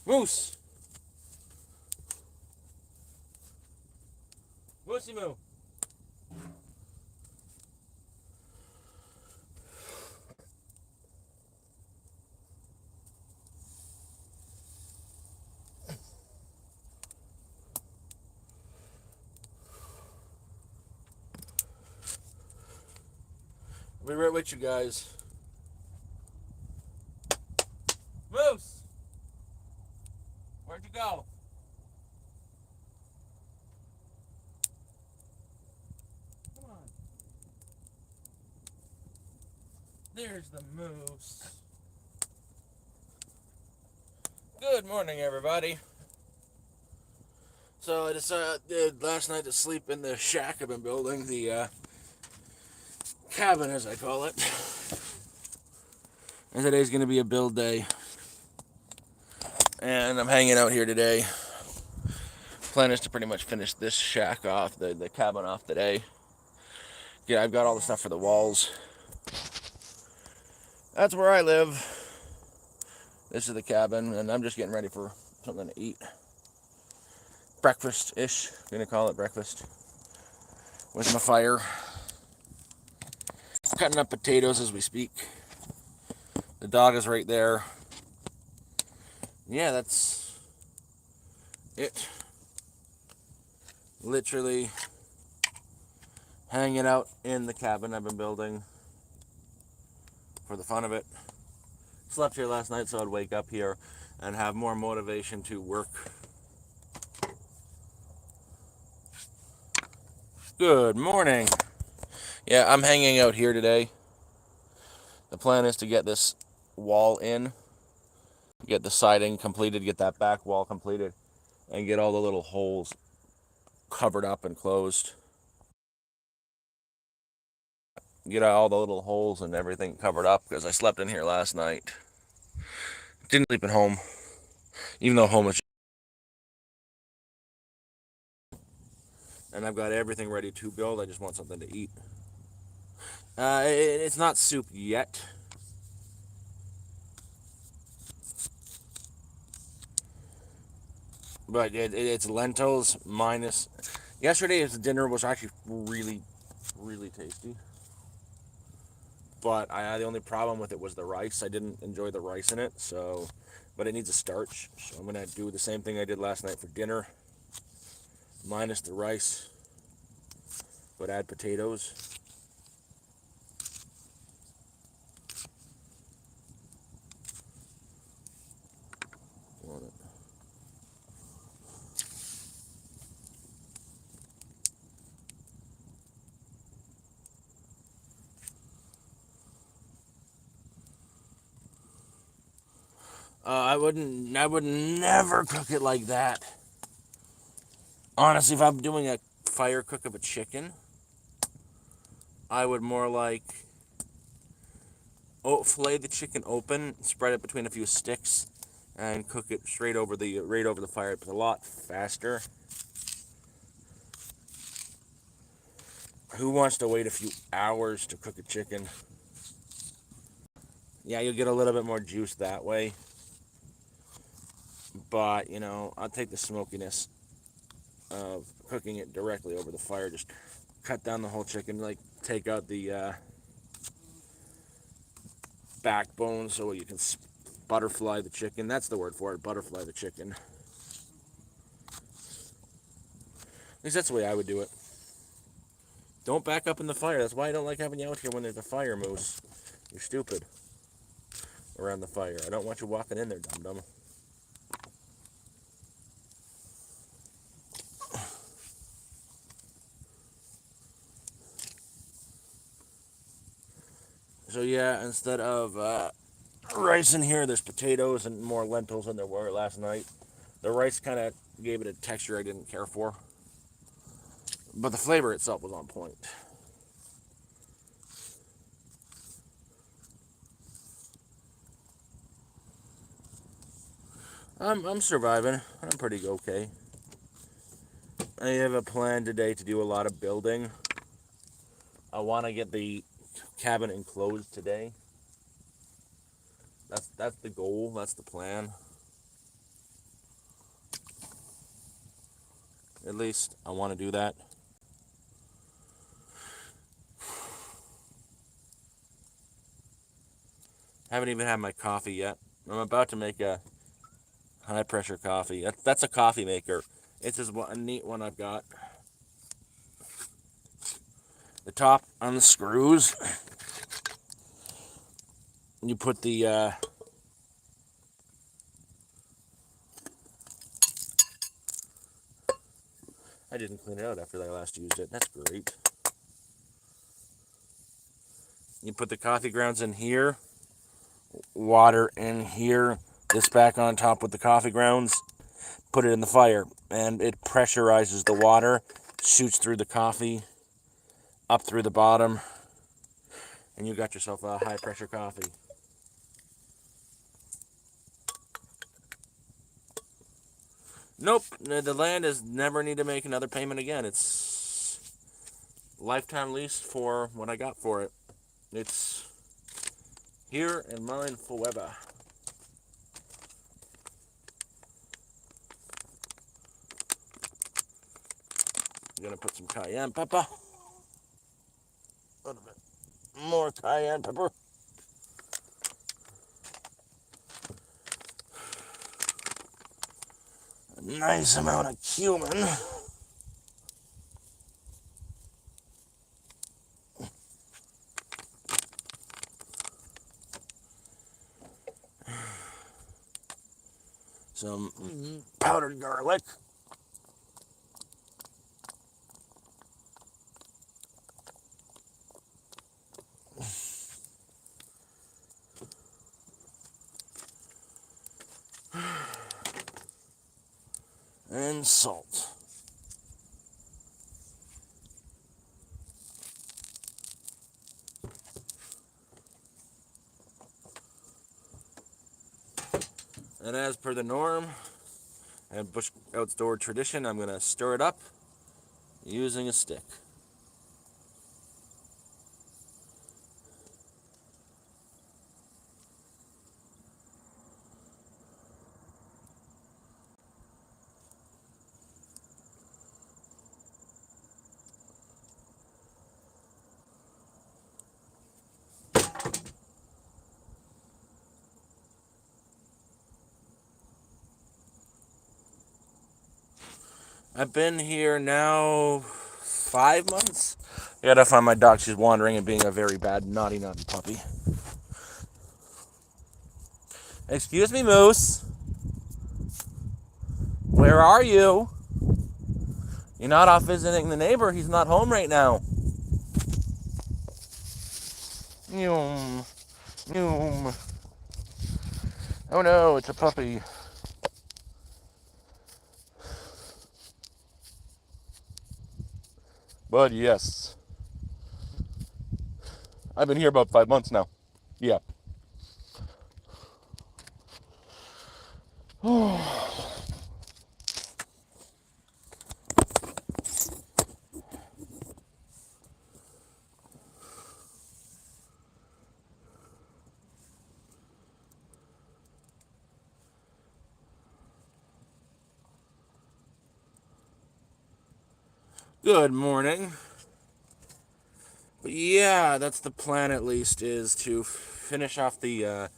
Moose! Moosey moo! I'll be right with you guys. Moose! Where'd you go? Come on. There's the moose. Good morning, everybody. So I decided last night to sleep in the shack I've been building, the cabin as I call it. And today's going to be a build day. And I'm hanging out here today. Plan is to pretty much finish this shack off, the cabin off today. Yeah, I've got all the stuff for the walls. That's where I live. This is the cabin, and I'm just getting ready for something to eat. Breakfast-ish, I'm gonna call it breakfast. With my fire. Cutting up potatoes as we speak. The dog is right there. Yeah, that's it. Literally hanging out in the cabin I've been building for the fun of it. Slept here last night so I'd wake up here and have more motivation to work. Good morning. Yeah, I'm hanging out here today. The plan is to get this wall in, get the siding completed, get that back wall completed, and get all the little holes covered up and closed. Get all the little holes and everything covered up because I slept in here last night. Didn't sleep at home, even though home is. And I've got everything ready to build. I just want something to eat. It's not soup yet. But it's lentils minus. Yesterday's dinner was actually really, really tasty. But the only problem with it was the rice. I didn't enjoy the rice in it, so. But it needs a starch, so I'm gonna do the same thing I did last night for dinner, minus the rice, but add potatoes. I would never cook it like that. Honestly, if I'm doing a fire cook of a chicken, I would more like fillet the chicken open, spread it between a few sticks, and cook it straight over the fire. It's a lot faster. Who wants to wait a few hours to cook a chicken? Yeah, you'll get a little bit more juice that way. But, I'll take the smokiness of cooking it directly over the fire. Just cut down the whole chicken, like take out the backbone so you can butterfly the chicken. That's the word for it, butterfly the chicken. At least that's the way I would do it. Don't back up in the fire. That's why I don't like having you out here when there's a fire, Moose. You're stupid. Around the fire. I don't want you walking in there, dum-dum. So yeah, instead of rice in here, there's potatoes and more lentils than there were last night. The rice kind of gave it a texture I didn't care for. But the flavor itself was on point. I'm surviving. I'm pretty okay. I have a plan today to do a lot of building. I want to get the cabin enclosed today. That's the goal. That's the plan. At least I want to do that. Haven't even had my coffee yet. I'm about to make a high pressure coffee. That's a coffee maker. It's just a neat one I've got. The top on the screws. You put the I didn't clean it out after I last used it. That's great. You put the coffee grounds in here, water in here, this back on top with the coffee grounds, put it in the fire, and it pressurizes the water, shoots through the coffee, up through the bottom, and you got yourself a high pressure coffee. Nope, the land is never need to make another payment again. It's lifetime lease for what I got for it. It's here and mine forever. I'm gonna put some cayenne pepper. A little bit more cayenne pepper. A nice amount of cumin. Some powdered garlic. And salt. And as per the norm and bush outdoor tradition, I'm going to stir it up using a stick. I've been here now 5 months. I gotta find my dog. She's wandering and being a very bad, naughty puppy. Excuse me, Moose. Where are you? You're not off visiting the neighbor. He's not home right now. Noom. Noom. Oh no, it's a puppy. But yes. I've been here about 5 months now. Yeah. Good morning. But yeah, that's the plan at least, is to finish off the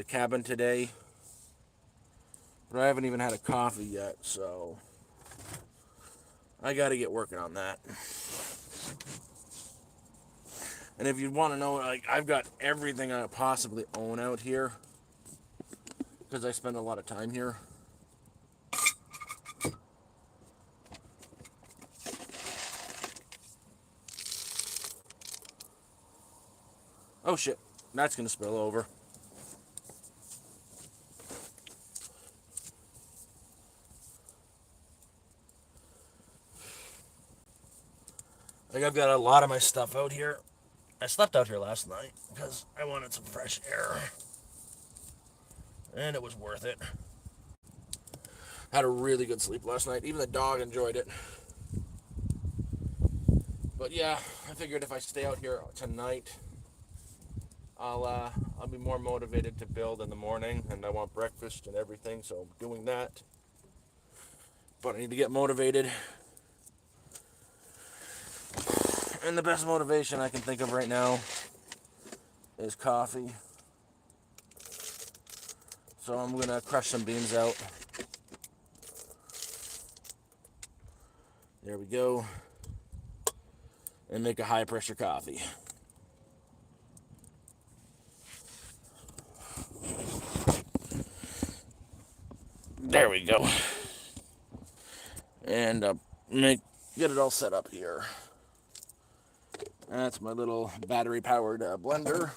cabin today. But I haven't even had a coffee yet, so I gotta get working on that. And if you want to know, like, I've got everything I possibly own out here because I spend a lot of time here. Oh shit, that's gonna spill over. Like, I've got a lot of my stuff out here. I slept out here last night because I wanted some fresh air. And it was worth it. Had a really good sleep last night. Even the dog enjoyed it. But yeah, I figured if I stay out here tonight, I'll be more motivated to build in the morning, and I want breakfast and everything, so I'm doing that. but I need to get motivated. And the best motivation I can think of right now is coffee. So I'm gonna crush some beans out. There we go. And make a high pressure coffee. There we go. And get it all set up here. That's my little battery powered blender.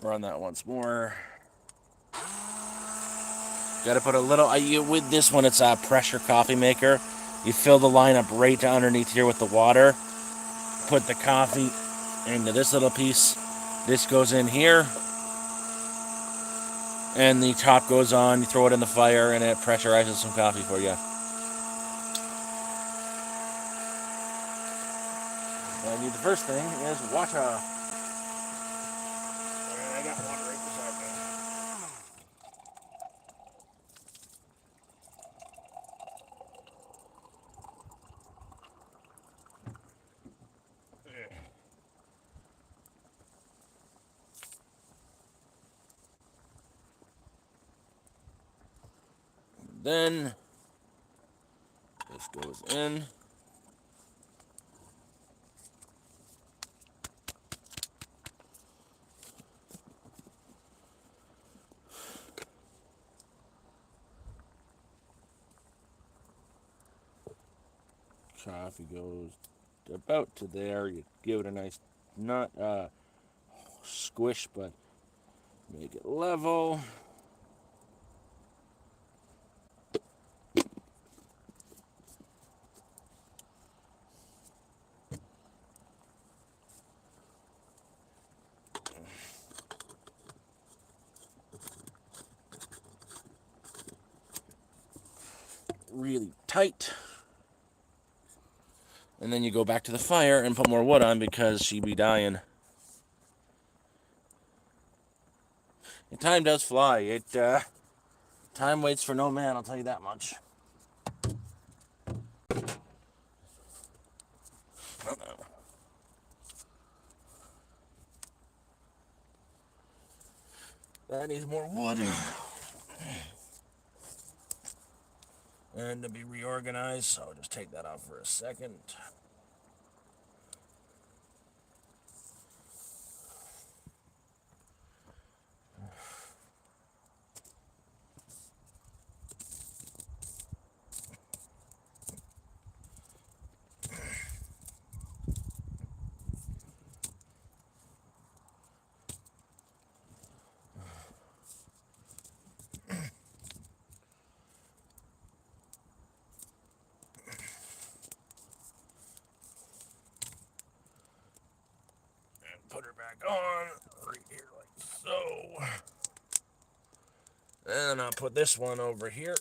Run that once more. Got to put a little, with this one it's a pressure coffee maker. You fill the line up right to underneath here with the water. Put the coffee into this little piece. This goes in here. And the top goes on. You throw it in the fire and it pressurizes some coffee for you. And the first thing is water. And I got water right beside me. Then this goes in. Coffee goes about to there. You give it a nice, not squish, but make it level. Really tight. And then you go back to the fire and put more wood on because she be dying. And time does fly. Time waits for no man, I'll tell you that much. That needs more wood. And to be reorganized, so I'll just take that out for a second. Put her back on right here like so. And I'll put this one over here.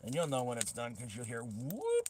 And you'll know when it's done because you'll hear whoop.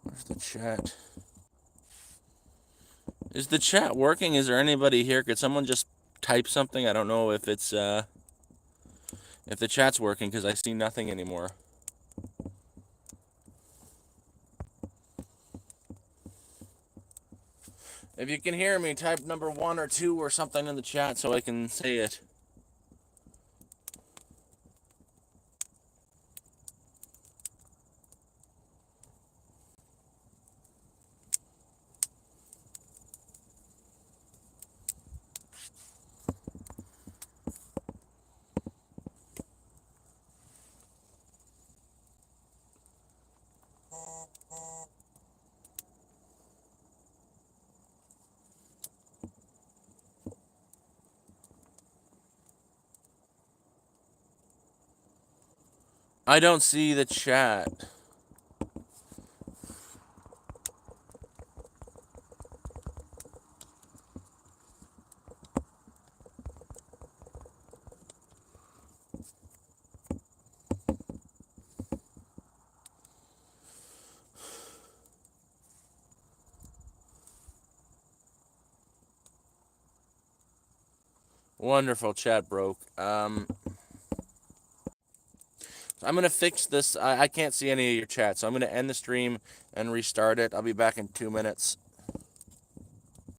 Where's the chat? Is the chat working? Is there anybody here? Could someone just type something? I don't know if it's if the chat's working, because I see nothing anymore. If you can hear me, type number 1 or 2 or something in the chat so I can say it. I don't see the chat. Wonderful, chat broke. I'm going to fix this. I can't see any of your chat, so I'm going to end the stream and restart it. I'll be back in 2 minutes.